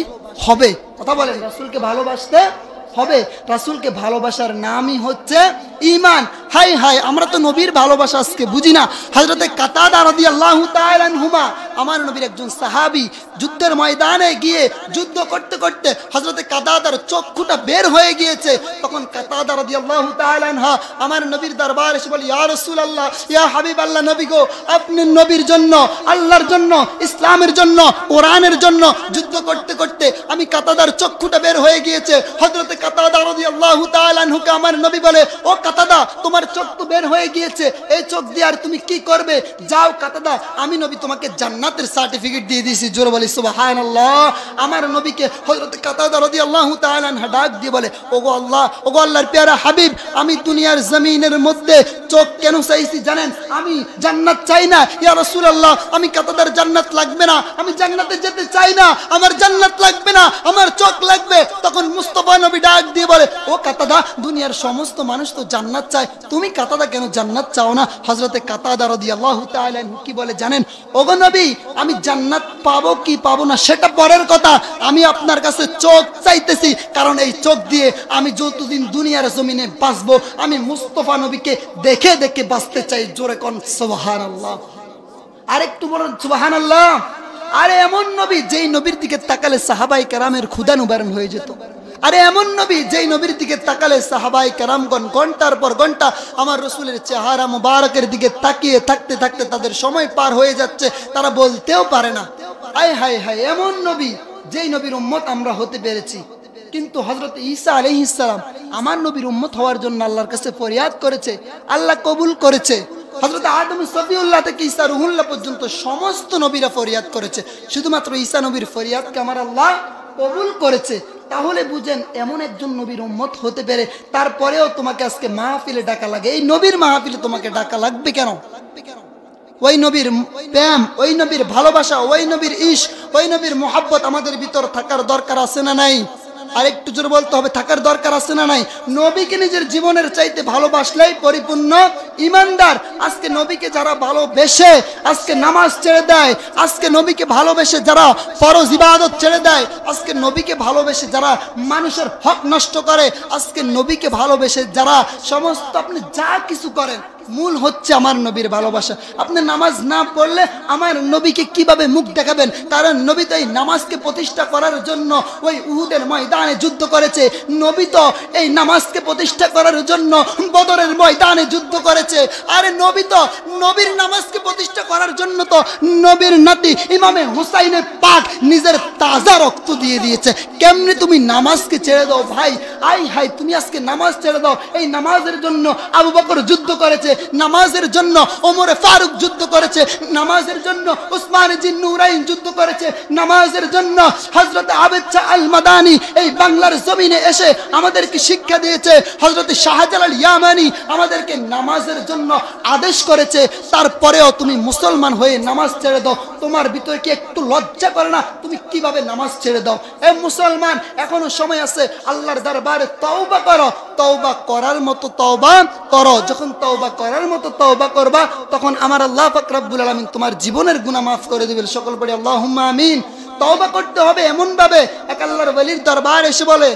হবে, কথা বলেন, রাসূলকে ভালোবাসতে হবে। রাসূলকে ভালোবাসার নামই হচ্ছে ঈমান। হাই হাই, আমরা তো নবীর ভালোবাসা আজকে বুঝি না। হযরতে কাতাদা রাদিয়াল্লাহু তাআলা আনহুমা, আমার নবীর একজন সাহাবী, যুদ্ধের ময়দানে গিয়ে যুদ্ধ করতে করতে হযরতে কাতাদার চক্ষুটা বের হয়ে গিয়েছে। তখন কাতাদা রাদিয়াল্লাহু তাআলা আনহা আমার নবীর দরবারে এসে বলে ইয়া রাসূলুল্লাহ, ইয়া হাবিবাল্লাহ, নবী গো, আপনি নবীর জন্য, আল্লাহর জন্য, ইসলামের জন্য, কোরআনের জন্য যুদ্ধ করতে করতে আমি কাতাদার চক্ষুটা বের হয়ে গিয়েছে। হযরতে কাতাদা রাদিয়াল্লাহু তাআলা আনহুকে আমার নবী বলে ও কাতাদা, তোমার চোখ তো বের হয়ে গিয়েছে, এই চোখ দিয়ে আর তুমি কি করবে? যাও কাতাদা, আমি নবী তোমাকে জান্নাতের সার্টিফিকেট দিয়ে দিয়েছি। জোরে বলি সুবহানাল্লাহ। আমার নবীকে হযরত কাতাদা রাদিয়াল্লাহু তাআলা আনহা ডাক দিয়ে বলে ওগো আল্লাহ, ওগো আল্লাহর প্যারা হাবিব, আমি দুনিয়ার জমিনের মধ্যে চোখ কেন চাইছি জানেন? আমি জান্নাত চাই না ইয়া রাসূলুল্লাহ, আমি কাতাদার জান্নাত লাগবে না, আমি জান্নাতে যেতে চাই না, আমার জান্নাত লাগবে না, আমার চোখ লাগবে। তখন মুস্তাফা নবী ডাক দিয়ে বলে ও কাতাদা, দুনিয়ার সমস্ত মানুষ তো জান্নাত চায়, তুমি কাতাদা কেন জান্নাত চাও না? হযরতে কাতাদা রাদিয়াল্লাহু তাআলা আনহু কি বলে জানেন? ওগো নবী, আমি জান্নাত পাবো কি পাবো না সেটা পরের কথা, আমি আপনার কাছে চোখ চাইতেছি, কারণ এই চোখ দিয়ে আমি যতদিন দুনিয়ার জমিনে বাঁচবো আমি মুস্তাফা নবীকে দেখে দেখে বাঁচতে চাই। জোরে কোন সুবহানাল্লাহ। আরেকটু বলুন সুবহানাল্লাহ। আরে এমন নবী যেই নবীর দিকে তাকালে সাহাবায়ে কেরামের ক্ষুধা নিবারণ হয়ে যেত। আরে এমন নবী যেই নবীর দিকে তাকালে সাহাবায়ে কেরামগণ ঘন্টার পর ঘন্টা আমার রাসূলের চেহারা মুবারকের দিকে তাকিয়ে থাকতে থাকতে তাদের সময় পার হয়ে যাচ্ছে, তারা বলতেও পারে না। আয় হায় হায়, এমন নবী যেই নবীর উম্মত আমরা হতে পেরেছি। কিন্তু হযরত ঈসা আলাইহিস সালাম আমার নবীর উম্মত হওয়ার জন্য আল্লাহর কাছে ফরিয়াদ করেছে, আল্লাহ কবুল করেছে। হযরত আদম সফিউল্লাহ থেকে ঈসা রুহুল্লাহ পর্যন্ত সমস্ত নবীরা ফরিয়াদ করেছে, শুধুমাত্র ঈসা নবীর ফরিয়াদকে আমার আল্লাহ কবুল করেছে। তাহলে বুঝেন এমন একজন নবীর উম্মত হতে পেরে তারপরেও তোমাকে আজকে মাহফিলে ডাকা লাগে। এই নবীর মাহফিলে তোমাকে ডাকা লাগবে কেন? ওই নবীর প্রেম, ওই নবীর ভালোবাসা, ওই নবীর ইশক, ওই নবীর মোহাব্বত আমাদের ভিতর থাকার দরকার আছে না নাই? আর একটু জোরে বলতে হবে, থাকার দরকার আছে না নাই? নবীকে নিজের জীবনের চাইতে ভালোবাসলেই পরিপূর্ণ ইমানদার। আজকে নবীকে যারা ভালোবেসে আজকে নামাজ ছেড়ে দেয়, আজকে নবীকে ভালোবেসে যারা ফরজ ইবাদত ছেড়ে দেয়, আজকে নবীকে ভালোবেসে যারা মানুষের হক নষ্ট করে, আজকে নবীকে ভালোবেসে যারা সমস্ত আপনি যা কিছু করেন, মূল হচ্ছে আমার নবীর ভালোবাসা। আপনি নামাজ না পড়লে আমার নবীকে কিভাবে মুখ দেখাবেন? কারণ নবী তো এই নামাজকে প্রতিষ্ঠা করার জন্য ওই উহুদের ময়দানে যুদ্ধ করেছে। নবী তো এই নামাজকে প্রতিষ্ঠা করার জন্য বদরের ময়দানে যুদ্ধ করেছে। আরে নবী তো নবীর নামাজকে প্রতিষ্ঠা করার জন্য তো নবীর নাতি ইমামে হুসাইনের পাক নিজের তাজা রক্ত দিয়ে দিয়েছে। কেমনে তুমি নামাজকে ছেড়ে দাও ভাই? আই হাই, তুমি আজকে নামাজ ছেড়ে দাও। এই নামাজের জন্য আবু বকর যুদ্ধ করেছে, নামাজের জন্য ওমর ফারুক যুদ্ধ করেছে, নামাজের জন্য উসমান জিন নুরাইন যুদ্ধ করেছে, নামাজের জন্য হযরত আবেদ শাহ আল মাদানী এই বাংলার জমিনে এসে আমাদেরকে শিক্ষা দিয়েছে, হযরত শাহজালাল ইয়ামানি আমাদেরকে নামাজের জন্য আদেশ করেছে। তারপরেও তুমি মুসলমান হয়ে নামাজ ছেড়ে দাও। তোমার ভিতরে কি একটু লজ্জা করে না? তুমি কিভাবে নামাজ ছেড়ে দাও? এ মুসলমান, এখনো সময় আছে, আল্লাহর দরবারে তওবা করো। তওবা করার মতো তওবা করো। যখন তওবা করার মতো তওবা করবা, তখন আমার আল্লাহ পাক রব্বুল আলামিন তোমার জীবনের গুনাহ মাফ করে দিবেন। সকল পড়ি আল্লাহুম্মা আমিন। তওবা করতে হবে এমন ভাবে, এক আল্লাহর ওলির দরবার এসে বলে,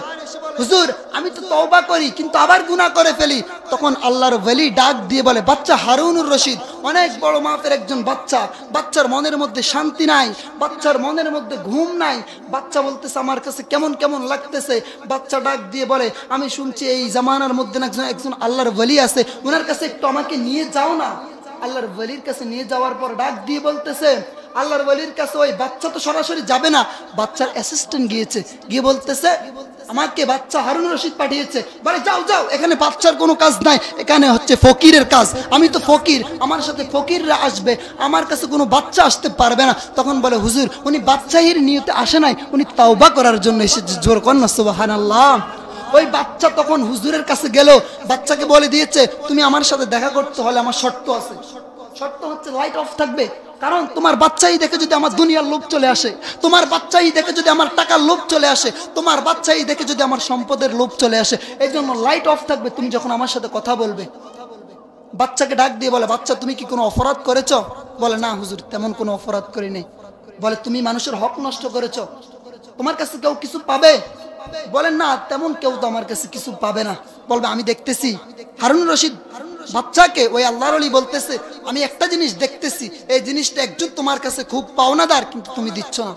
হুজুর আমি তো তওবা করি কিন্তু আবার গুনাহ করে ফেলি। তখন আল্লাহর ওলি ডাক দিয়ে বলে, বাচ্চা হারুনুর রশিদ, অনেক বড় মাপের একজন বাচ্চা, বাচ্চার মনের মধ্যে শান্তি নাই, বাচ্চার মনের মধ্যে ঘুম নাই। বাচ্চা বলতেছে আমার কাছে কেমন কেমন লাগতেছে। বাচ্চা ডাক দিয়ে বলে, আমি শুনছি এই জামানার মধ্যে একজন আল্লাহর ওলি আছে, ওনার কাছে একটু আমাকে নিয়ে যাও না। আল্লাহর ওলির কাছে নিয়ে যাওয়ার পর ডাক দিয়ে বলতেছে, আল্লাহর ওলির কাছে ওই বাচ্চা তো সরাসরি যাবে না, বাচ্চার অ্যাসিস্ট্যান্ট গিয়েছে, গিয়ে বলতেছে আমাকে বাচ্চা হারুন রশিদ পাঠিয়েছে। বলে যাও যাও, এখানে বাচ্চার কোনো কাজ নাই, এখানে হচ্ছে ফকিরের কাজ। আমি তো ফকির, আমার সাথে ফকিররা আসবে, আমার কাছে কোনো বাচ্চা আসতে পারবে না। তখন বলে, হুজুর উনি বাচ্চাহির নিয়তে আসে নাই, উনি তাওবা করার জন্য এসেছে। জোর কর না সুবহানাল্লাহ। ওই বাচ্চা তখন হুজুরের কাছে গেল, বাচ্চাকে বলে দিয়েছে, তুমি আমার সাথে দেখা করতে হলে আমার শর্ত আছে। শর্ত হচ্ছে লাইট অফ থাকবে, কারণ তোমার বাচ্চাই দেখে যদি আমার দুনিয়ার লোভ চলে আসে, তোমার বাচ্চাই দেখে যদি আমার টাকার লোভ চলে আসে, তোমার বাচ্চাই দেখে যদি আমার সম্পদের লোভ চলে আসে, এই জন্য লাইট অফ থাকবে তুমি যখন আমার সাথে কথা বলবে। বাচ্চাকে ডাক দিয়ে বলে, বাচ্চা তুমি কি কোনো অপরাধ করেছো? বলে, না হুজুর তেমন কোনো অপরাধ করি নাই। বলে, তুমি মানুষের হক নষ্ট করেছো, তোমার কাছে কেউ কিছু পাবে? বলেন, না তেমন কেউ তো আমার কাছে কিছু পাবে না। বলবে, আমি দেখতেছি। হারুন রশিদ বাচ্চাকে ওই আল্লাহর ওলি বলতেছে, আমি একটা জিনিস দেখতেছি, এই জিনিসটা একজন তোমার কাছে খুব পাওনাদার, কিন্তু তুমি দিচ্ছ না।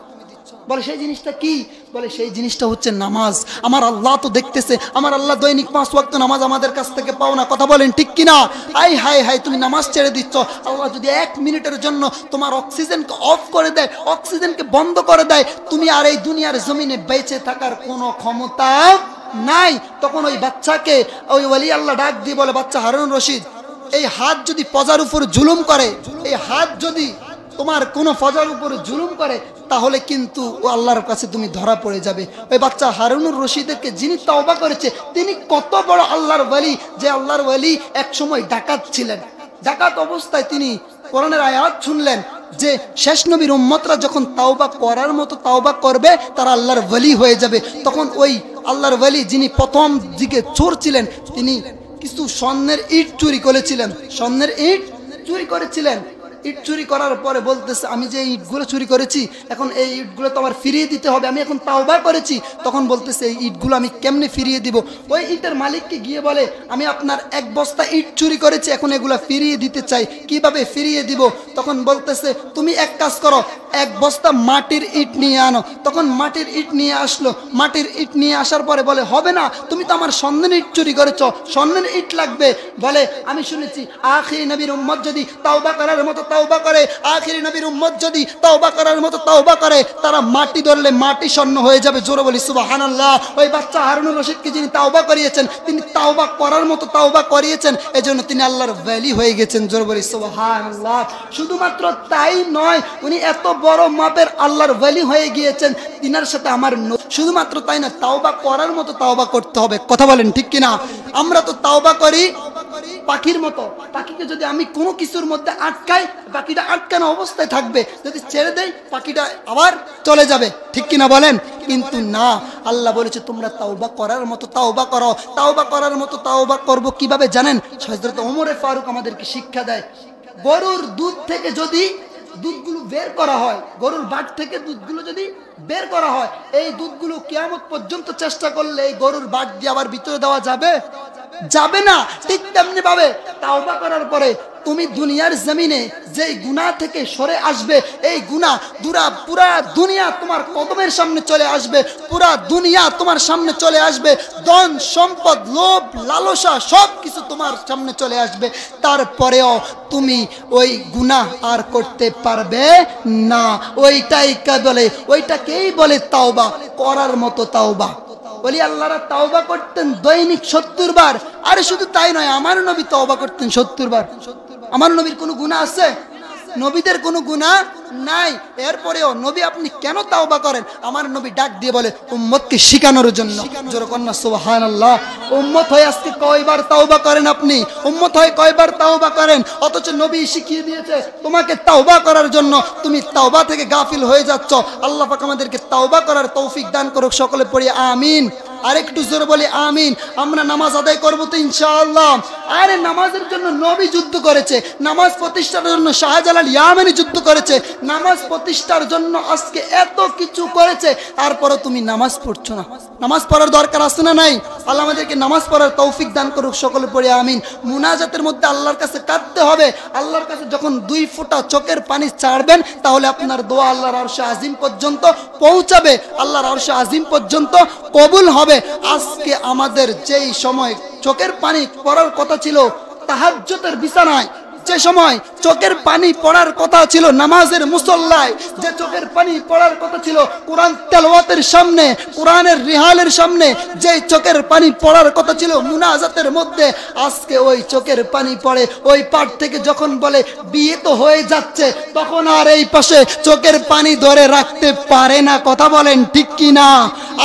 বলে, সেই জিনিসটা কি? বলে, সেই জিনিসটা হচ্ছে নামাজ। আমার আল্লাহ তো দেখতেছে, আমার আল্লাহ দৈনিক 5 ওয়াক্ত নামাজ আমাদের কাছ থেকে পাও না। কথা বলেন ঠিক কিনা? আই হাই হাই, তুমি নামাজ ছেড়ে দিচ্ছ। আল্লাহ যদি 1 মিনিটের জন্য তোমার অক্সিজেনকে অফ করে দেয়, অক্সিজেনকে বন্ধ করে দেয়, তুমি আর এই দুনিয়ার জমিনে বেঁচে থাকার কোনো ক্ষমতা নাই। তখন ওই বাচ্চাকে ওই ওলি আল্লাহ ডাক দিয়ে বলে, বাচ্চা হারুন রশিদ, এই হাত যদি ফজার উপর জুলুম করে, এই হাত যদি তোমার কোনো ফজার উপরে জুলুম করে, তাহলে কিন্তু ও আল্লাহর কাছে তুমি ধরা পড়ে যাবে। ওই বাচ্চা হারুনুর রশিদকে যিনি তওবা করেছে, তিনি কত বড় আল্লাহর ওলি, যে আল্লাহর ওলি এক সময় ডাকাত ছিলেন। ডাকাত অবস্থায় তিনি কোরআনের আয়াত শুনলেন যে শেষ নবীর উম্মতরা যখন তাওবা করার মতো তাওবা করবে, তারা আল্লাহর ওলি হয়ে যাবে। তখন ওই আল্লাহর ওলি যিনি প্রথম দিকে চোর ছিলেন, তিনি কিছু স্বর্ণের ইট চুরি করেছিলেন, স্বর্ণের ইট চুরি করেছিলেন। ইট চুরি করার পরে বলতেছে, আমি যে ইটগুলো চুরি করেছি, এখন এই ইটগুলো তো আমার ফিরিয়ে দিতে হবে, আমি এখন তাওবা করেছি। তখন বলতেছে, এই ইটগুলো আমি কেমনে ফিরিয়ে দিব? ওই ইটের মালিককে গিয়ে বলে, আমি আপনার 1 বস্তা ইট চুরি করেছি, এখন এগুলা ফিরিয়ে দিতে চাই, কিভাবে ফিরিয়ে দিব? তখন বলতেছে, তুমি এক কাজ করো, 1 বস্তা মাটির ইট নিয়ে আনো। তখন মাটির ইট নিয়ে আসলো। মাটির ইট নিয়ে আসার পরে বলে, হবে না, তুমি তো আমার স্বর্ণের ইট চুরি করেছো, স্বর্ণের ইট লাগবে। বলে, আমি শুনেছি আখিরি নবীর উম্মত যদি তাওবা করার মতো তাওবা করে, আখিরি নবীর উম্মত যদি তাওবা করার মতো তাওবা করে, তারা মাটি ধরলে মাটি স্বর্ণ হয়ে যাবে। জোরে বলি সুবহানাল্লাহ। ওই বাচ্চা হারুনুর রশিদকে যিনি তাওবা করিয়েছেন, তিনি তাওবা করার মতো তাওবা করিয়েছেন, এজন্য তিনি আল্লাহর ওলি হয়ে গেছেন। জোরে বলি সুবহানাল্লাহ। শুধুমাত্র তাই নয়, উনি এত বড় মাপের আল্লাহর ওলি হয়ে গিয়েছেন, তিনার সাথে আমার শুধুমাত্র তাই না, তাওবা করার মতো তাওবা করতে হবে। কথা বলেন ঠিক কিনা? আমরা তো তাওবা করি পাখির মতো। পাখিকে যদি আমি কোনো কিছুর মধ্যে আটকাই, পাখিটা আটকানো অবস্থায় থাকবে, যদি ছেড়ে দেই পাখিটা আবার চলে যাবে, ঠিক কিনা বলেন? কিন্তু না, আল্লাহ বলেছে তোমরা তাওবা করার মতো তাওবা করো। তাওবা করার মতো তাওবা করব কিভাবে জানেন? হযরত ওমর ফারুক আমাদেরকে শিক্ষা দেয়, গরুর দুধ থেকে যদি দুধগুলো বের করা হয়, গরুর বাট থেকে দুধগুলো যদি বের করা হয়, এই দুধগুলো কিয়ামত পর্যন্ত চেষ্টা করলে এই গরুর বাট দিয়ে আবার ভিতরে দেওয়া যাবে? যাবে না। ঠিক তেমনি ভাবে তাওবা করার পরে তুমি দুনিয়ার জমিনে যেই গুনাহ থেকে সরে আসবে, এই গুনাহ পুরা দুনিয়া তোমার কদমের সামনে চলে আসবে, পুরা দুনিয়া তোমার সামনে চলে আসবে, ধন সম্পদ লোভ লালসা সব কিছু তোমার সামনে চলে আসবে, তারপরেও তুমি ওই গুনাহ আর করতে পারবে না। ওইটাকেই বলে তাওবা করার মতো তাওবা। বলি আল্লাহরা তাওবা করতেন দৈনিক 70 বার। আরে শুধু তাই নয়, আমার নবী তাওবা করতেন 70 বার। আমার নবীর কোনো গুনাহ আছে? নবীদের কোনো গুনাহ নাই। এরপরেও নবী আপনি কেন তাওবা করেন? আমার নবী ডাক দিয়ে বলে উম্মতকে শিখানোর জন্য। জোরে কন্না সুবহানাল্লাহ। উম্মত হয়ে আজকে কয়বার তাওবা করেন আপনি? উম্মত হয়ে কয়বার তাওবা করেন? অথচ নবী শিখিয়ে দিয়েছে তোমাকে তাওবা করার জন্য, তুমি তাওবা থেকে গাফিল হয়ে যাচ্ছ। আল্লাহ পাক আমাদেরকে তাওবা করার তৌফিক দান করুক। সকলে পড়ি আমিন। আরেকটু জোরে বলি আমিন। আমরা নামাজ আদায় করব তো ইনশাআল্লাহ। আরে নামাজের জন্য নবী যুদ্ধ করেছে, নামাজ প্রতিষ্ঠার জন্য শাহজালাল ইয়ামানি যুদ্ধ করেছে, নামাজ প্রতিষ্ঠার জন্য আজকে এত কিছু করেছে, তারপরে তুমি নামাজ পড়ছো না। নামাজ পড়ার দরকার আছে না নাই? আল্লাহ আমাদেরকে নামাজ পড়ার তৌফিক দান করুক। সকলে পড়ে আমিন। মুনাজাতের মধ্যে আল্লাহর কাছে কাঁদতে হবে। আল্লাহর কাছে যখন 2 ফোঁটা চোখের পানি ছাড়বেন, তাহলে আপনার দোয়া আল্লাহর আরশে আজিম পর্যন্ত পৌঁছাবে, আল্লাহর আরশে আজিম পর্যন্ত কবুল হবে। আজকে আমাদের যেই সময় চোখের পানি পড়ার কথা ছিল তাহাজ্জুদের বিছানায়, যে সময় চোখের পানি পড়ার কথা ছিল নামাজের মুসল্লায়, যে চোখের পানি পড়ার কথা ছিল কোরআন তেলাওয়াতের সামনে, কোরআনের রিহালের সামনে, যে চোখের পানি পড়ার কথা ছিল মুনাজাতের মধ্যে, আজকে ওই চোখের পানি পড়ে ওই পাট থেকে যখন বলে বিয়ে তো হয়ে যাচ্ছে, তখন আর এই পাশে চোখের পানি ধরে রাখতে পারে না। কথা বলেন ঠিক কি না?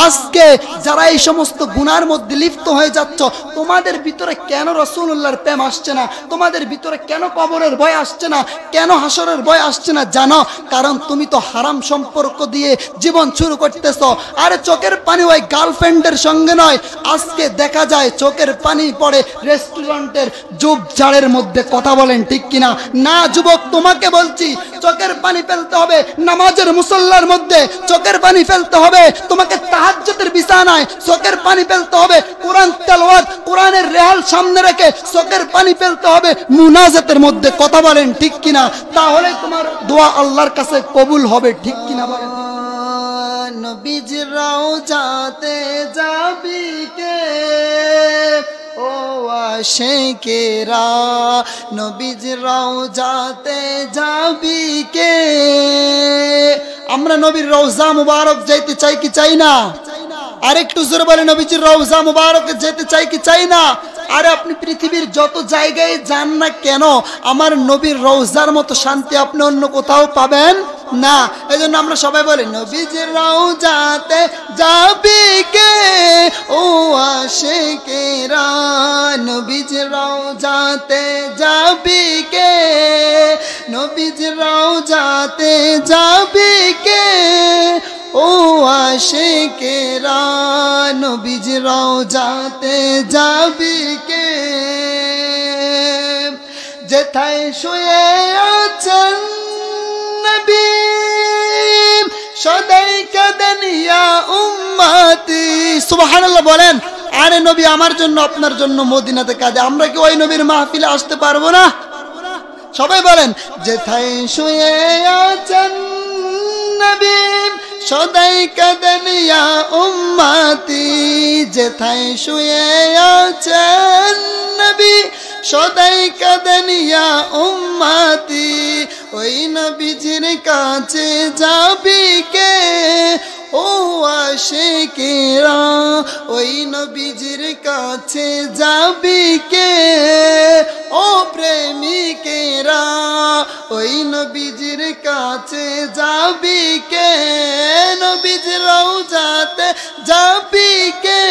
আজকে যারা এই সমস্ত গুনার মধ্যে লিপ্ত হয়ে যাচ্ছ, তোমাদের ভিতরে কেন রাসূলুল্লাহর প্রেম আসছে না? তোমাদের ভিতরে কেন কবরের ভয় আসছে না? কেন হাসরের ভয় আসছে না? জানো, কারণ তুমি তো হারাম সম্পর্ক দিয়ে জীবন শুরু করতেছ। আরে চোখের পানি ওই গার্লফ্রেন্ডের সঙ্গে নয়, আজকে দেখা যায় চোখের পানি পড়ে রেস্টুরেন্টের ঝোপঝাড়ের মধ্যে। কথা বলেন ঠিক কিনা? না যুবক, তোমাকে বলছি চোখের পানি ফেলতে হবে নামাজের মুসল্লার মধ্যে, চোখের পানি ফেলতে হবে তোমাকে তাহাজ্জুদের বিছানায়, চোখের পানি ফেলতে হবে কোরআন তেলাওয়াত কোরআনের রেহাল সামনে রেখে, চোখের পানি ফেলতে হবে মুনাজাতের মধ্যে। কথা বলেন ঠিক কিনা? তাহলে তোমার দোয়া আল্লাহর কাছে কবুল হবে। ঠিক কিনা বলেন? নবীজি রওজাতে যাবি কে ও আশিকেরা, নবীজি রওজাতে যাবি কে? আমরা নবীর রওজা মুবারক যাইতে চাই কি চাই না? আরেকটু জোরে বলে নবীজির রওজা মুবারকে যেতে চাই কি চাই না? আরে আপনি পৃথিবীর যত জায়গায় যান না কেন, আমার নবীর রওজার মতো শান্তি আপনি অন্য কোথাও পাবেন না। এজন্য আমরা সবাই বলি নবীজির রওজাতে যাবি কে ও আশিকেরা, নবীজির রওজাতে যাবি কে, নবীজির রওজাতে যাবি কে ও আশিকেরা, নবীজির রওজাতে যাবি কে? যেথায় শুয়ে আছেন নবী সদাই কাঁদেন ইয়া উম্মতি। সুবহানাল্লাহ বলেন। আরে নবী আমার জন্য আপনার জন্য মদিনাতে কাঁদে, আমরা কি ওই নবীর মাহফিলে আসতে পারবো না? সবাই বলেন যেথায় শুয়ে আছেন নবী সদাই কাঁদেন ইয়া উম্মতি, যেথায় শুয়ে আছেন নবী সদাই কাঁদেন ইয়া উম্মতি। ওই নবীজির কাছে যাবি কে ও আশিকেরা, ওই নবীজির কাছে যাবি কে ও প্রেমিকেরা, ওই নবীজির কাছে যাবি কে, নবীজির রওজাতে যাবি কে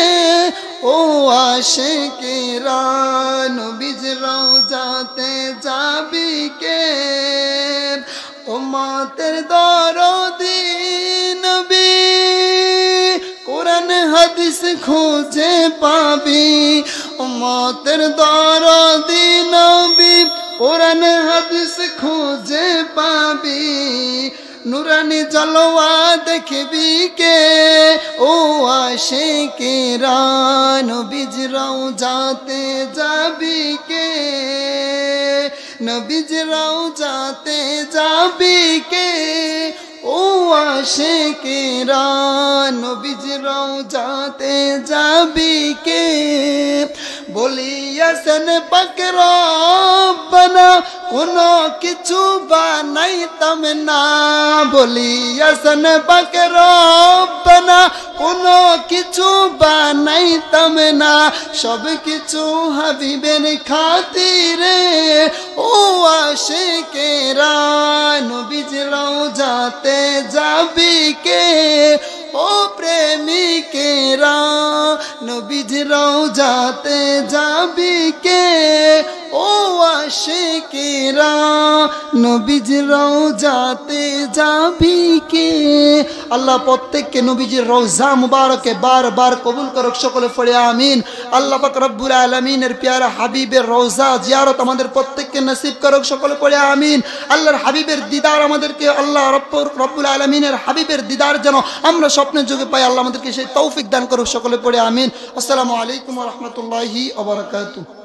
ও আশিকেরা নবীর রওজাতে যাবি কে উম্মতের দরদি নবী কোরআন হাদিস খুঁজে পাবি উম্মতের দরদি নবী কোরআন হাদিস খুঁজে পাবি নুরানি জলওয়া দেখবি কে ও আশিকেরা নবীর রওজাতে যাবি কে নবীর রওজাতে যাবি কে ও আশিকেরা নবীর রওজাতে যাবি কে বলিয়াছেন পাক রব্বানা কোনো কিছু বানাইতাম না বলিয়াছেন পাক রব্বানা কোনো কিছু বানাইতাম না সব কিছু হাবিবের খাতিরে ও আশিকেরা নবীর রওজাতে যাবি কে ও প্রেমিকেরা নবীর রওজাতে যাবি কে ও আশিকেরা নবীর রওজাতে যাবি কে আল্লাহ প্রত্যেককে নবীজির রওজা মুবারকে বারবার কবুল করুক সকলে পড়ে আমিন আল্লাহ পাক রব্বুল আলামিনের প্যারা হাবিবের রওজা জিয়ারত আমাদের প্রত্যেককে নসিব করুক সকলে পড়ে আমিন আল্লাহর হাবিবের দিদার আমাদেরকে আল্লাহ রব্বুল আলামিনের হাবিবের দিদার যেন আমরা স্বপ্নের যুগে পাই আল্লাহ আমাদেরকে সেই তৌফিক দান করুক সকলে পড়ে আমিন আসসালামু আলাইকুম ওয়া রাহমাতুল্লাহি ওয়া বারাকাতুহু